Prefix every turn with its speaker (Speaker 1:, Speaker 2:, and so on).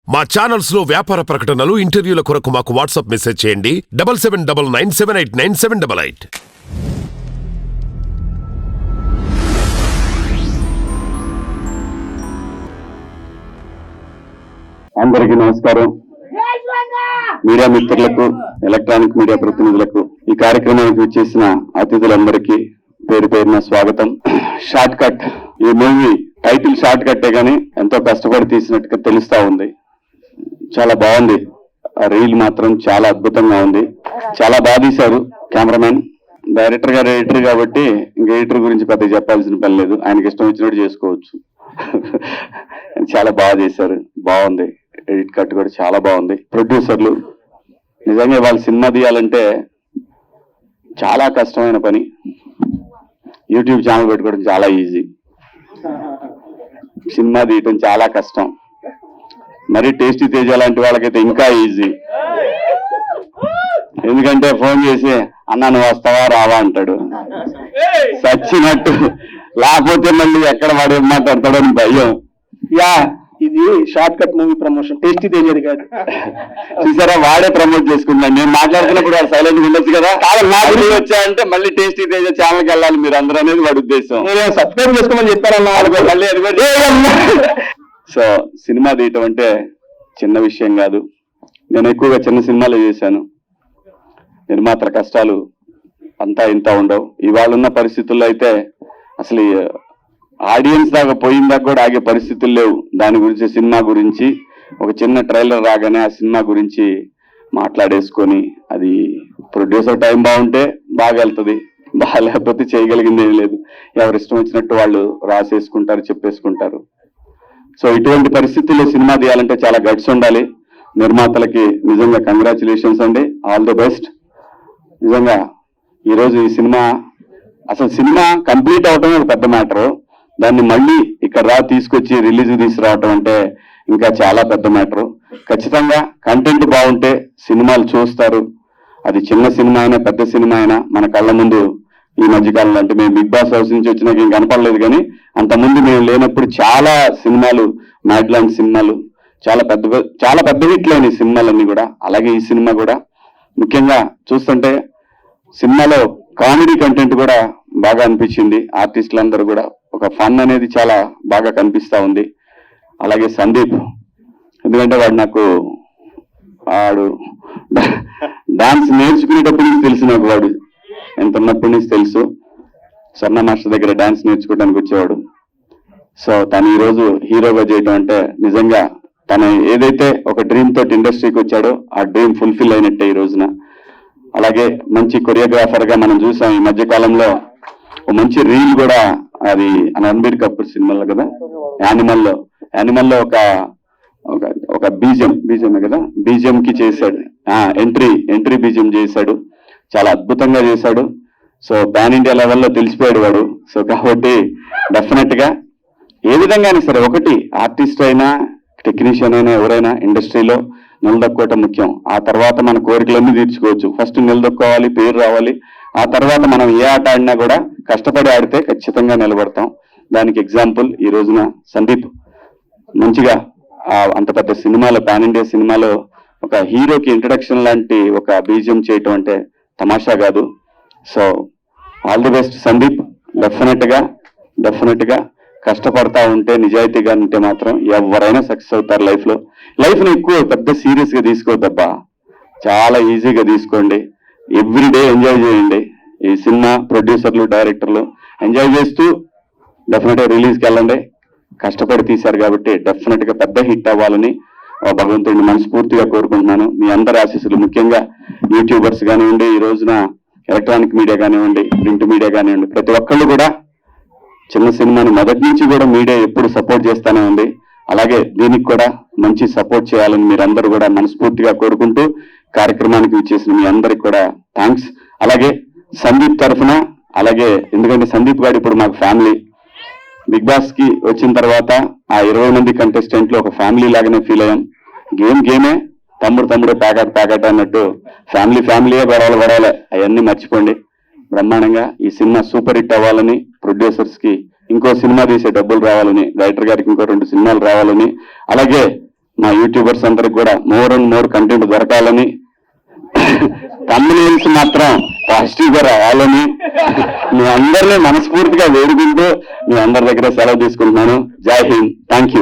Speaker 1: మా ఛానల్స్ లో వ్యాపార ప్రకటనలు, ఇంటర్వ్యూల కొరకు మాకు వాట్సాప్ మెసేజ్ చేయండి 7799789788.
Speaker 2: అందరికీ నమస్కారం. మీడియా మిత్రులకు, ఎలక్ట్రానిక్ మీడియా ప్రతినిధులకు, ఈ కార్యక్రమానికి వచ్చేసిన అతిథులందరికీ పేరు పేరున స్వాగతం. షార్ట్ కట్, ఈ మూవీ టైటిల్ షార్ట్ కట్టే గానీ ఎంతో కష్టపడి తీసినట్టుగా తెలుస్తా ఉంది. చాలా బాగుంది. ఆ రీల్ మాత్రం చాలా అద్భుతంగా ఉంది. చాలా బాగా తీశారు కెమెరామెన్. డైరెక్టర్ గారు ఎడిటర్ కాబట్టి ఇంకా ఎడిటర్ గురించి పెద్దగా చెప్పాల్సిన పని లేదు, ఆయనకి ఇష్టం వచ్చినట్టు చేసుకోవచ్చు. చాలా బాగా చేశారు, బాగుంది. ఎడిట్ కట్ కూడా చాలా బాగుంది. ప్రొడ్యూసర్లు నిజంగా వాళ్ళు సినిమా తీయాలంటే చాలా కష్టమైన పని. యూట్యూబ్ ఛానల్ పెట్టుకోవడం చాలా ఈజీ, సినిమా తీయటం చాలా కష్టం. మరి టేస్టీ తేజ లాంటి వాళ్ళకైతే ఇంకా ఈజీ. ఎందుకంటే ఫోన్ చేసి అన్నా నువ్వు వస్తావా రావా అంటాడు సచ్చినట్టు, లేకపోతే మళ్ళీ ఎక్కడ వాడు ఏం మాట్లాడతాడని భయం.
Speaker 3: యా, ఇది short cut movie promotion, tasty తేజది కాదు.
Speaker 2: చూసారా, వాడే ప్రమోట్ చేసుకుంటాను. నేను మాట్లాడుతున్నప్పుడు వాడు సైలెంట్ ఉండొచ్చు కదా. నాకు వచ్చా అంటే మళ్ళీ టేస్టీ తేజ ఛానల్కి వెళ్ళాలి మీరు అందరూ అనేది వాడి ఉద్దేశం.
Speaker 3: నేను సబ్స్క్రైబ్ చేసుకోమని చెప్పారన్నా,
Speaker 2: మళ్ళీ అది సో సినిమా తీయటం అంటే చిన్న విషయం కాదు. నేను ఎక్కువగా చిన్న సినిమాలు చేశాను. నిర్మాతల కష్టాలు అంతా ఇంత ఉండవు. ఇవాళ ఉన్న పరిస్థితుల్లో అయితే అసలు ఆడియన్స్ దాకా పోయిందాకా కూడా ఆగే పరిస్థితులు లేవు. దాని గురించి, సినిమా గురించి ఒక చిన్న ట్రైలర్ రాగానే ఆ సినిమా గురించి మాట్లాడేసుకొని, అది ప్రొడ్యూసర్ టైం బాగుంటే బాగా వెళ్తుంది, బాగా లేకపోతే చేయగలిగింది ఏం లేదు. ఎవరు ఇష్టం వచ్చినట్టు వాళ్ళు రాసేసుకుంటారు, చెప్పేసుకుంటారు. సో ఇటువంటి పరిస్థితుల్లో సినిమా తీయాలంటే చాలా గట్స్ ఉండాలి. నిర్మాతలకి నిజంగా కంగ్రాచులేషన్స్ అండి, ఆల్ ది బెస్ట్. నిజంగా ఈరోజు ఈ సినిమా, అసలు సినిమా కంప్లీట్ అవటం ఒక పెద్ద మ్యాటరు. దాన్ని మళ్ళీ ఇక్కడ తీసుకొచ్చి రిలీజ్ తీసుకురావటం అంటే ఇంకా చాలా పెద్ద మ్యాటరు. ఖచ్చితంగా కంటెంట్ బాగుంటే సినిమాలు చూస్తారు. అది చిన్న సినిమా అయినా పెద్ద సినిమా అయినా మన కళ్ళ ముందు ఈ మధ్యకాలంలో, అంటే మేము బిగ్ బాస్ హౌస్ నుంచి వచ్చినాక ఏం కనపడలేదు, కానీ అంతకుముందు మేము లేనప్పుడు చాలా సినిమాలు, మ్యాడ్ లాంటి సినిమాలు, చాలా పెద్ద హిట్లైన సినిమాలన్నీ కూడా. అలాగే ఈ సినిమా కూడా ముఖ్యంగా చూస్తుంటే సినిమాలో కామెడీ కంటెంట్ కూడా బాగా అనిపించింది. ఆర్టిస్టులందరూ కూడా ఒక ఫన్ అనేది చాలా బాగా కనిపిస్తా ఉంది. అలాగే సందీప్, ఎందుకంటే వాడు డాన్స్ నేర్చుకునేటప్పటి నుంచి తెలిసి నాకు, వాడు ఎంత ఉన్నప్పటి నుంచి తెలుసు. స్వర్ణ మాస్టర్ దగ్గర డాన్స్ నేర్చుకోవడానికి వచ్చేవాడు. సో తను ఈరోజు హీరోగా చేయటం అంటే నిజంగా తను ఏదైతే ఒక డ్రీమ్ తోటి ఇండస్ట్రీకి వచ్చాడో ఆ డ్రీమ్ ఫుల్ఫిల్ అయినట్టే ఈ రోజున. అలాగే మంచి కొరియోగ్రాఫర్ గా మనం చూసాం ఈ మధ్య కాలంలో. ఒక మంచి రీల్ కూడా, అది రణబీర్ కపూర్ సినిమాలో కదా, యానిమల్లో ఒక బీజిఎం కదా, బీజిఎం కి చేశాడు. ఎంట్రీ బీజిఎం చేశాడు, చాలా అద్భుతంగా చేశాడు. సో పాన్ ఇండియా లెవెల్లో తెలిసిపోయాడు వాడు. సో కాబట్టి డెఫినెట్ గా ఏ విధంగానే సరే, ఒకటి ఆర్టిస్ట్ అయినా టెక్నీషియన్ అయినా ఎవరైనా ఇండస్ట్రీలో నిలదొక్కోవటం ముఖ్యం. ఆ తర్వాత మన కోరికలన్నీ తీర్చుకోవచ్చు. ఫస్ట్ నిలదొక్కోవాలి, పేరు రావాలి. ఆ తర్వాత మనం ఏ ఆట ఆడినా కూడా కష్టపడి ఆడితే ఖచ్చితంగా నిలబడతాం. దానికి ఎగ్జాంపుల్ ఈ రోజున సందీప్ మంచిగా అంత పెద్ద సినిమాలో, పాన్ ఇండియా సినిమాలో ఒక హీరోకి ఇంట్రడక్షన్ లాంటి ఒక బీజియం చేయటం అంటే తమాషా కాదు. So all the best Sandeep. Definite గా కష్టపడతా ఉంటే, నిజాయితీగా ఉంటే మాత్రం ఎవరైనా సక్సెస్ అవుతారు లైఫ్లో. లైఫ్ని ఎక్కువ పెద్ద సీరియస్గా తీసుకోవద్దబ్బా, చాలా ఈజీగా తీసుకోండి. ఎవ్రీడే ఎంజాయ్ చేయండి. ఈ సినిమా ప్రొడ్యూసర్లు, డైరెక్టర్లు ఎంజాయ్ చేస్తూ డెఫినెట్గా రిలీజ్కి వెళ్ళండి. కష్టపడి తీశారు కాబట్టి డెఫినెట్గా పెద్ద హిట్ అవ్వాలని భగవంతుడిని మనస్ఫూర్తిగా కోరుకుంటున్నాను. మీ అందరి ఆశీస్సులు, ముఖ్యంగా యూట్యూబర్స్ కానివ్వండి, ఈ రోజున ఎలక్ట్రానిక్ మీడియా కానివ్వండి, ప్రింట్ మీడియా కానివ్వండి, ప్రతి ఒక్కళ్ళు కూడా చిన్న సినిమాని మొదటి నుంచి కూడా మీడియా ఎప్పుడు సపోర్ట్ చేస్తానే ఉంది. అలాగే దీనికి కూడా మంచి సపోర్ట్ చేయాలని మీరందరూ కూడా మనస్ఫూర్తిగా కోరుకుంటూ, కార్యక్రమానికి విచ్చేసిన మీ అందరికి కూడా థ్యాంక్స్. అలాగే సందీప్ తరఫున, అలాగే ఎందుకంటే సందీప్ గారు ఇప్పుడు మాకు ఫ్యామిలీ. బిగ్ బాస్ కి వచ్చిన తర్వాత ఆ 20 మంది కంటెస్టెంట్లు ఒక ఫ్యామిలీ లాగానే ఫీల్ అయ్యాం. గేమే, తమ్ముడు ప్యాకెట్ అన్నట్టు ఫ్యామిలీయే గొడవలే అవన్నీ మర్చిపోండి. బ్రహ్మాండంగా ఈ సినిమా సూపర్ హిట్ అవ్వాలని, ప్రొడ్యూసర్స్ కి ఇంకో సినిమా తీసే డబ్బులు రావాలని, డైరెక్టర్ గారికి ఇంకో 2 సినిమాలు రావాలని, అలాగే మా యూట్యూబర్స్ అందరికి కూడా మోర్ అండ్ మోర్ కంటెంట్ దొరకాలని, thumbnails మాత్రం పాజిటివ్ గా రావాలని మీ అందరినీ మనస్ఫూర్తిగా వేడుకుంటూ మీ అందరి దగ్గర సెలవు తీసుకుంటున్నాను. జై హింద్. Thank you.